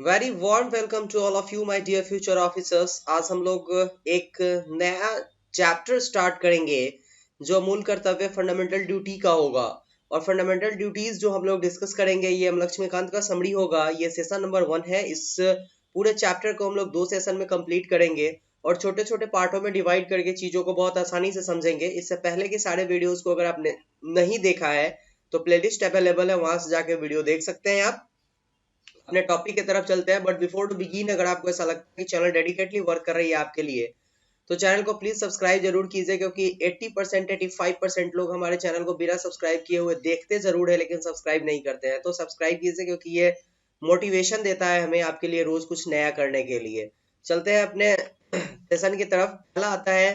Very warm welcome to all of you my dear future officers. आज हम लोग एक नया चैप्टर स्टार्ट करेंगे जो मूल कर्तव्य फंडामेंटल ड्यूटी का होगा। और फंडामेंटल ड्यूटीज जो हम लोग डिस्कस करेंगे ये लक्ष्मीकांत का समरी होगा। ये सेशन नंबर 1 है। इस पूरे चैप्टर को हम लोग 2 सेशन में कंप्लीट करेंगे और छोटे छोटे पार्टों में डिवाइड करके चीजों को बहुत आसानी से समझेंगे। इससे पहले के सारे वीडियोस को अगर आपने नहीं देखा है तो प्लेलिस्ट अवेलेबल है, वहां से जाके वीडियो देख सकते हैं आप। अपने टॉपिक की तरफ चलते हैं, बट बिफोर टू बिगिन अगर आपको ऐसा लगता है कि चैनल डेडिकेटली वर्क कर रही है आपके लिए तो चैनल को प्लीज सब्सक्राइब जरूर कीजिए, क्योंकि 80% 85% लोग हमारे चैनल को बिना सब्सक्राइब किए हुए देखते जरूर है लेकिन सब्सक्राइब नहीं करते हैं। तो सब्सक्राइब कीजिए क्योंकि ये मोटिवेशन देता है हमें आपके लिए रोज कुछ नया करने के लिए। चलते हैं अपने सेशन की तरफ। पहला आता है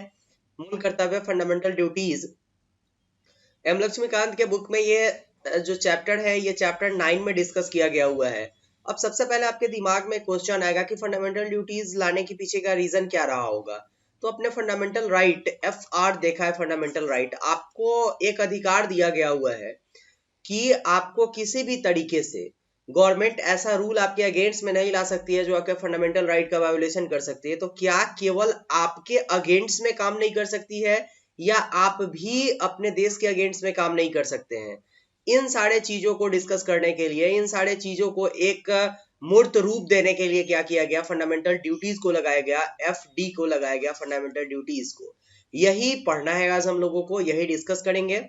मूल कर्तव्य फंडामेंटल ड्यूटीज। एम लक्ष्मीकांत के बुक में ये जो चैप्टर है ये चैप्टर 9 में डिस्कस किया गया हुआ है। अब सबसे पहले आपके दिमाग में क्वेश्चन आएगा कि फंडामेंटल ड्यूटीज लाने के पीछे का रीजन क्या रहा होगा। तो अपने फंडामेंटल राइट FR देखा है। फंडामेंटल राइट आपको एक अधिकार दिया गया हुआ है कि आपको किसी भी तरीके से गवर्नमेंट ऐसा रूल आपके अगेंस्ट में नहीं ला सकती है जो आपके फंडामेंटल राइट का वायोलेशन कर सकती है। तो क्या केवल आपके अगेंस्ट में काम नहीं कर सकती है या आप भी अपने देश के अगेंस्ट में काम नहीं कर सकते हैं? इन सारे चीजों को डिस्कस करने के लिए, इन सारे चीजों को एक मूर्त रूप देने के लिए क्या किया गया, फंडामेंटल ड्यूटीज को लगाया गया, FD को लगाया गया, फंडामेंटल ड्यूटीज को। यही पढ़ना है आज हम लोगों को, यही डिस्कस करेंगे।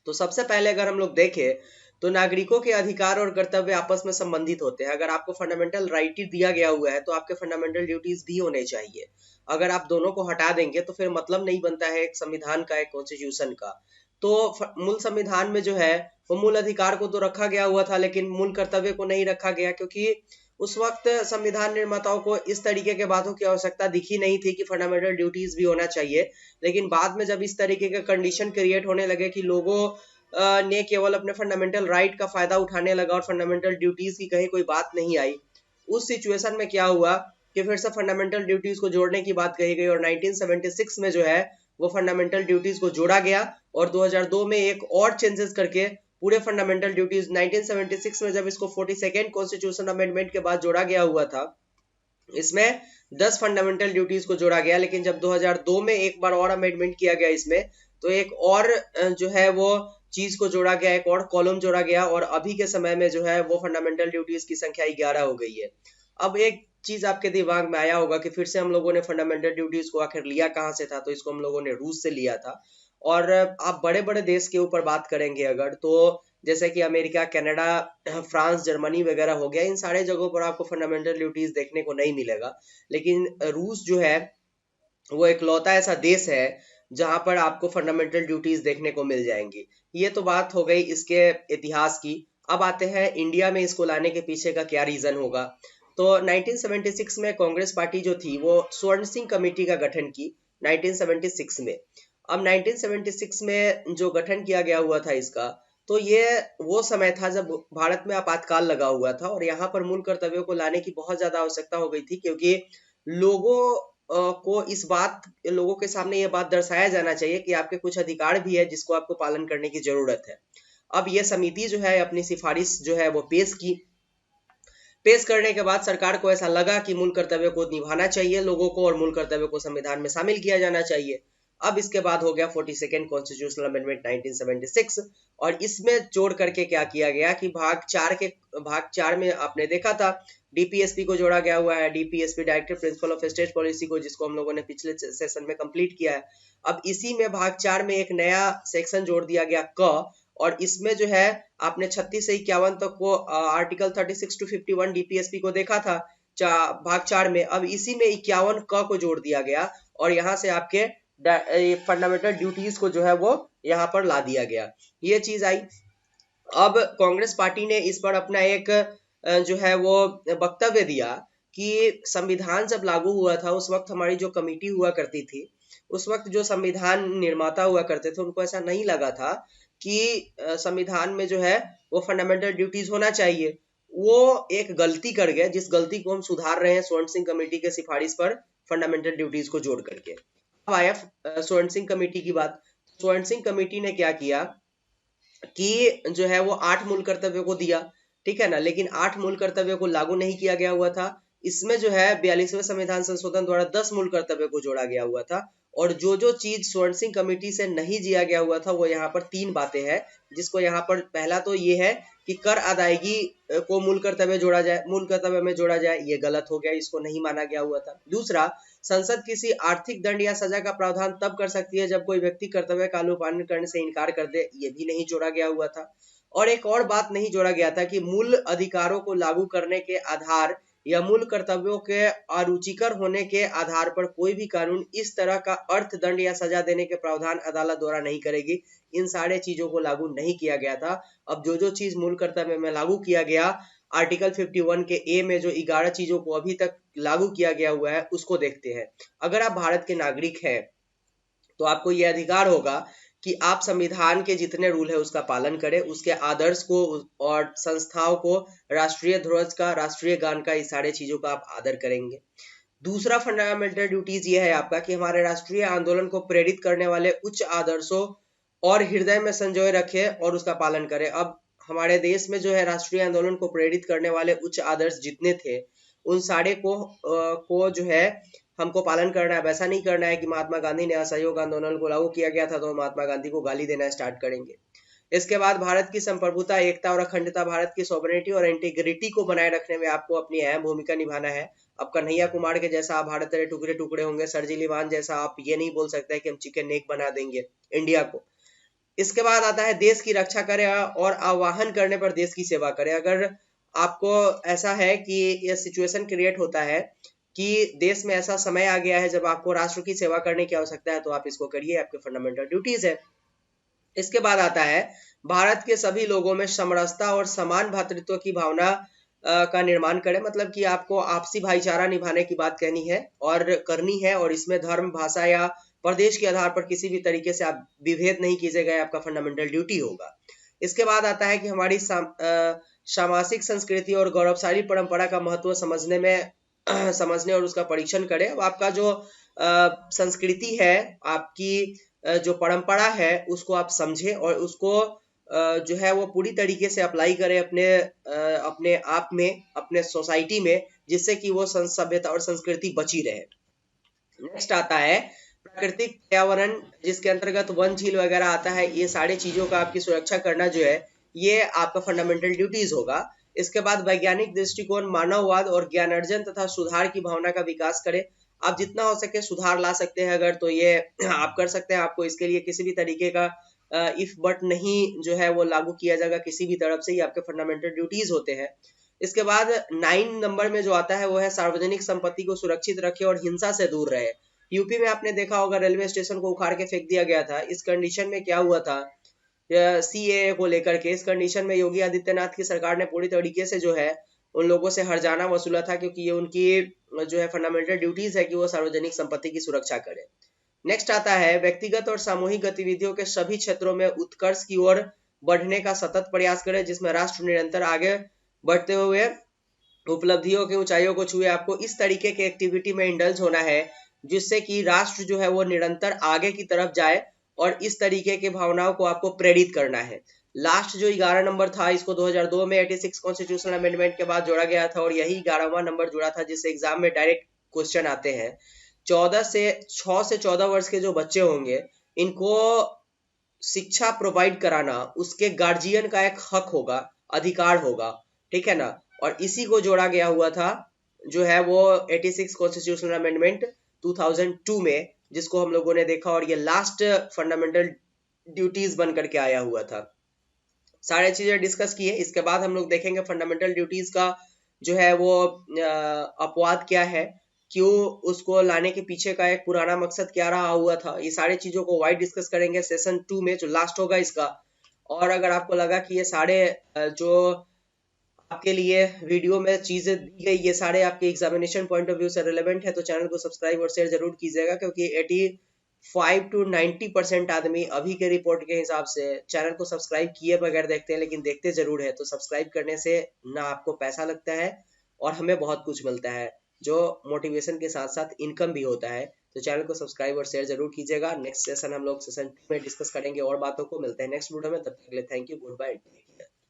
तो सबसे पहले अगर हम लोग देखें तो नागरिकों के अधिकार और कर्तव्य आपस में संबंधित होते हैं। अगर आपको फंडामेंटल राइट दिया गया हुआ है तो आपके फंडामेंटल ड्यूटीज भी होने चाहिए। अगर आप दोनों को हटा देंगे तो फिर मतलब नहीं बनता है एक संविधान का, एक कॉन्स्टिट्यूशन का। तो मूल संविधान में जो है वो मूल अधिकार को तो रखा गया हुआ था लेकिन मूल कर्तव्य को नहीं रखा गया, क्योंकि उस वक्त संविधान निर्माताओं को इस तरीके के बातों की आवश्यकता दिखी नहीं थी कि फंडामेंटल ड्यूटीज भी होना चाहिए। लेकिन बाद में जब इस तरीके के कंडीशन क्रिएट होने लगे कि लोगों ने केवल अपने फंडामेंटल राइट का फायदा उठाने लगा और फंडामेंटल ड्यूटीज की कहीं कोई बात नहीं आई, उस सिचुएशन में क्या हुआ कि फिर से फंडामेंटल ड्यूटीज को जोड़ने की बात कही गई और 1976 में जो है वो फंडामेंटल ड्यूटीज को जोड़ा गया। और 2002 में एक और चेंजेस करके पूरे फंडामेंटल ड्यूटीज 1976 में जब इसको 42nd कॉन्स्टिट्यूशन अमेंडमेंट के बाद जोड़ा गया हुआ था, इसमें 10 फंडामेंटल ड्यूटीज को जोड़ा गया। लेकिन जब 2002 में एक बार और अमेंडमेंट किया गया इसमें, तो एक और जो है वो चीज को जोड़ा गया, एक और कॉलम जोड़ा गया और अभी के समय में जो है वो फंडामेंटल ड्यूटीज की संख्या 11 हो गई है। अब एक चीज आपके दिमाग में आया होगा कि फिर से हम लोगों ने फंडामेंटल ड्यूटीज को आखिर लिया कहाँ से था। तो इसको हम लोगों ने रूस से लिया था। और आप बड़े बड़े देश के ऊपर बात करेंगे अगर, तो जैसे कि अमेरिका, कनाडा, फ्रांस, जर्मनी वगैरह हो गया, इन सारे जगहों पर आपको फंडामेंटल ड्यूटीज देखने को नहीं मिलेगा। लेकिन रूस जो है वो इकलौता ऐसा देश है जहां पर आपको फंडामेंटल ड्यूटीज देखने को मिल जाएंगी। ये तो बात हो गई इसके इतिहास की। अब आते हैं इंडिया में इसको लाने के पीछे का क्या रीजन होगा। तो 1976 में कांग्रेस पार्टी जो थी वो स्वर्ण सिंह कमेटी का गठन की 1976 में। अब 1976 में जो गठन किया गया हुआ था इसका, तो ये वो समय था जब भारत में आपातकाल लगा हुआ था और यहाँ पर मूल कर्तव्यों को लाने की बहुत ज्यादा आवश्यकता हो गई थी, क्योंकि लोगों को इस बात, लोगों के सामने ये बात दर्शाया जाना चाहिए कि आपके कुछ अधिकार भी है जिसको आपको पालन करने की जरूरत है। अब ये समिति जो है अपनी सिफारिश जो है वो पेश की। पेश करने के बाद सरकार को ऐसा लगा कि मूल कर्तव्य को निभाना चाहिए लोगों को और मूल कर्तव्य को संविधान में शामिल किया जाना चाहिए। अब इसके बाद हो गया 42nd कॉन्स्टिट्यूशनल अमेंडमेंट 1976 और इसमें जोड़ करके क्या किया गया कि भाग 4 में आपने देखा था DPSP को जोड़ा गया हुआ है। DPSP directive principle of state policy को, जिसको हम लोगों ने पिछले सेशन में कंप्लीट किया है। अब इसी में भाग 4 में एक नया सेक्शन जोड़ दिया गया क, और इसमें जो है आपने 36 से 51 तक को आर्टिकल 36 to 51 DPSP को देखा था भाग 4 में। अब इसी में 51 क को जोड़ दिया गया और यहाँ से आपके फंडामेंटल ड्यूटीज को जो है वो यहाँ पर ला दिया गया। ये चीज आई। अब कांग्रेस पार्टी ने इस पर अपना एक जो है वो वक्तव्य दिया कि संविधान जब लागू हुआ था उस वक्त हमारी जो कमेटी हुआ करती थी, उस वक्त जो संविधान निर्माता हुआ करते थे उनको ऐसा नहीं लगा था कि संविधान में जो है वो फंडामेंटल ड्यूटीज होना चाहिए। वो एक गलती कर गए जिस गलती को हम सुधार रहे हैं स्वर्ण सिंह कमेटी के सिफारिश पर फंडामेंटल ड्यूटीज को जोड़ करके। अब आया स्वर्ण सिंह कमेटी की बात। स्वर्ण सिंह कमेटी ने क्या किया कि जो है वो 8 मूल कर्तव्यों को दिया। ठीक है ना, लेकिन 8 मूल कर्तव्यों को लागू नहीं किया गया हुआ था। इसमें जो है 42वें संविधान संशोधन द्वारा 10 मूल कर्तव्यों को जोड़ा गया हुआ था। और जो चीज स्वर्ण सिंह कमेटी से नहीं जिया गया हुआ था वो यहाँ पर 3 बातें हैं, जिसको यहाँ पर पहला तो ये है कि कर अदायगी को मूल कर्तव्य जोड़ा जाए, मूल कर्तव्य में जोड़ा जाए, ये गलत हो गया, इसको नहीं माना गया हुआ था। दूसरा, संसद किसी आर्थिक दंड या सजा का प्रावधान तब कर सकती है जब कोई व्यक्ति कर्तव्य का अनुपालन करने से इनकार कर दे, ये भी नहीं जोड़ा गया हुआ था। और एक और बात नहीं जोड़ा गया था कि मूल अधिकारों को लागू करने के आधार या मूल कर्तव्यों के अरुचिकर होने के आधार पर कोई भी कानून इस तरह का अर्थदंड या सजा देने के प्रावधान अदालत द्वारा नहीं करेगी। इन सारे चीजों को लागू नहीं किया गया था। अब जो चीज मूल कर्तव्य में लागू किया गया, आर्टिकल 51 के ए में जो 11 चीजों को अभी तक लागू किया गया हुआ है उसको देखते हैं। अगर आप भारत के नागरिक हैं तो आपको यह अधिकार होगा कि आप संविधान के जितने रूल है उसका पालन करें, उसके आदर्श को और संस्थाओं को, राष्ट्रीय ध्वज का, राष्ट्रीय गान का, इस सारे चीजों का आप आदर करेंगे। दूसरा फंडामेंटल ड्यूटीज ये है आपका कि हमारे राष्ट्रीय आंदोलन को प्रेरित करने वाले उच्च आदर्शों और हृदय में संजोए रखे और उसका पालन करें। अब हमारे देश में जो है राष्ट्रीय आंदोलन को प्रेरित करने वाले उच्च आदर्श जितने थे उन सारे को जो है हमको पालन करना है। वैसा नहीं करना है कि महात्मा गांधी ने असहयोग आंदोलन को लागू किया गया था तो महात्मा गांधी को गाली देना स्टार्ट करेंगे। इसके बाद भारत की संप्रभुता, एकता और अखंडता, भारत की सॉवरेनिटी और इंटीग्रिटी को बनाए रखने में आपको अपनी अहम भूमिका निभाना है। अब कन्हैया कुमार के जैसा आप भारत तेरे टुकड़े टुकड़े होंगे, सरजिली वान जैसा आप ये नहीं बोल सकते कि हम चिकन नेक बना देंगे इंडिया को। इसके बाद आता है देश की रक्षा करें और आह्वान करने पर देश की सेवा करें। अगर आपको ऐसा है कि यह सिचुएशन क्रिएट होता है कि देश में ऐसा समय आ गया है जब आपको राष्ट्र की सेवा करने की आवश्यकता है तो आप इसको करिए, आपके फंडामेंटल ड्यूटीज है। इसके बाद आता है भारत के सभी लोगों में समरसता और समान भ्रातृत्व की भावना का निर्माण करें। मतलब कि आपको आपसी भाईचारा निभाने की बात कहनी है और करनी है, और इसमें धर्म, भाषा या प्रदेश के आधार पर किसी भी तरीके से आप विभेद नहीं कीजिए गए, आपका फंडामेंटल ड्यूटी होगा। इसके बाद आता है कि हमारी सामाजिक संस्कृति और गौरवशाली परंपरा का महत्व समझने और उसका परीक्षण करें। अब आपका जो संस्कृति है, आपकी जो परंपरा है उसको आप समझें और उसको जो है वो पूरी तरीके से अप्लाई करें अपने आप में, अपने सोसाइटी में, जिससे कि वो सभ्यता और संस्कृति बची रहे। नेक्स्ट आता है प्राकृतिक पर्यावरण, जिसके अंतर्गत वन, झील वगैरह आता है। ये सारी चीजों का आपकी सुरक्षा करना जो है ये आपका फंडामेंटल ड्यूटीज होगा। इसके बाद वैज्ञानिक दृष्टिकोण, मानववाद और ज्ञानार्जन तथा सुधार की भावना का विकास करें। आप जितना हो सके सुधार ला सकते हैं अगर, तो ये आप कर सकते हैं। आपको इसके लिए किसी भी तरीके का इफ बट नहीं जो है वो लागू किया जाएगा किसी भी तरफ से, ही आपके फंडामेंटल ड्यूटीज होते हैं। इसके बाद 9 नंबर में जो आता है वो है सार्वजनिक संपत्ति को सुरक्षित रखे और हिंसा से दूर रहे। यूपी में आपने देखा होगा रेलवे स्टेशन को उखाड़ के फेंक दिया गया था। इस कंडीशन में क्या हुआ था सीएए को लेकर के, इस कंडीशन में योगी आदित्यनाथ की सरकार ने पूरी तरीके से जो है उन लोगों से हर्जाना वसूला था, क्योंकि ये उनकी जो है फंडामेंटल ड्यूटीज है कि वो सार्वजनिक संपत्ति की सुरक्षा करे। नेक्स्ट आता है व्यक्तिगत और सामूहिक गतिविधियों के सभी क्षेत्रों में उत्कर्ष की ओर बढ़ने का सतत प्रयास करे, जिसमें राष्ट्र निरंतर आगे बढ़ते हुए उपलब्धियों की ऊंचाइयों को छुए। आपको इस तरीके के एक्टिविटी में इंडल्ज होना है जिससे कि राष्ट्र जो है वो निरंतर आगे की तरफ जाए, और इस तरीके के भावनाओं को आपको प्रेरित करना है। लास्ट जो 11 नंबर था इसको 2002 में 86 कॉन्स्टिट्यूशनल अमेंडमेंट के बाद जोड़ा गया था, और यही 11वां नंबर जुड़ा था जिससे एग्जाम में डायरेक्ट क्वेश्चन आते हैं। 6 से 14 वर्ष के जो बच्चे होंगे इनको शिक्षा प्रोवाइड कराना उसके गार्जियन का एक हक होगा, अधिकार होगा, ठीक है ना। और इसी को जोड़ा गया हुआ था जो है वो 86 कॉन्स्टिट्यूशनल अमेंडमेंट 2002 में, जिसको हम लोगों ने देखा, और ये लास्ट फंडामेंटल ड्यूटीज बन करके आया हुआ था। सारे चीजें डिस्कस किए। इसके बाद हम लोग देखेंगे फंडामेंटल ड्यूटीज का जो है वो अपवाद क्या है, क्यों उसको लाने के पीछे का एक पुराना मकसद क्या रहा हुआ था, ये सारी चीजों को वाइड डिस्कस करेंगे सेशन 2 में जो लास्ट होगा इसका। और अगर आपको लगा कि ये सारे जो आपके लिए वीडियो में चीजें दी गई ये सारे आपके एग्जामिनेशन पॉइंट ऑफ व्यू से रिलेवेंट है तो चैनल को सब्सक्राइब और शेयर जरूर कीजिएगा, क्योंकि 85 to 90% आदमी अभी के रिपोर्ट के हिसाब से चैनल को सब्सक्राइब किए बगैर देखते हैं, लेकिन देखते जरूर है। तो सब्सक्राइब करने से ना आपको पैसा लगता है और हमें बहुत कुछ मिलता है, जो मोटिवेशन के साथ साथ इनकम भी होता है। तो चैनल को सब्सक्राइब और शेयर जरूर कीजिएगा। नेक्स्ट सेशन हम लोग सेशन 2 में डिस्कस करेंगे और बातों को। मिलते हैं नेक्स्ट वीडियो में, तब तक के लिए थैंक यू, गुड बाय।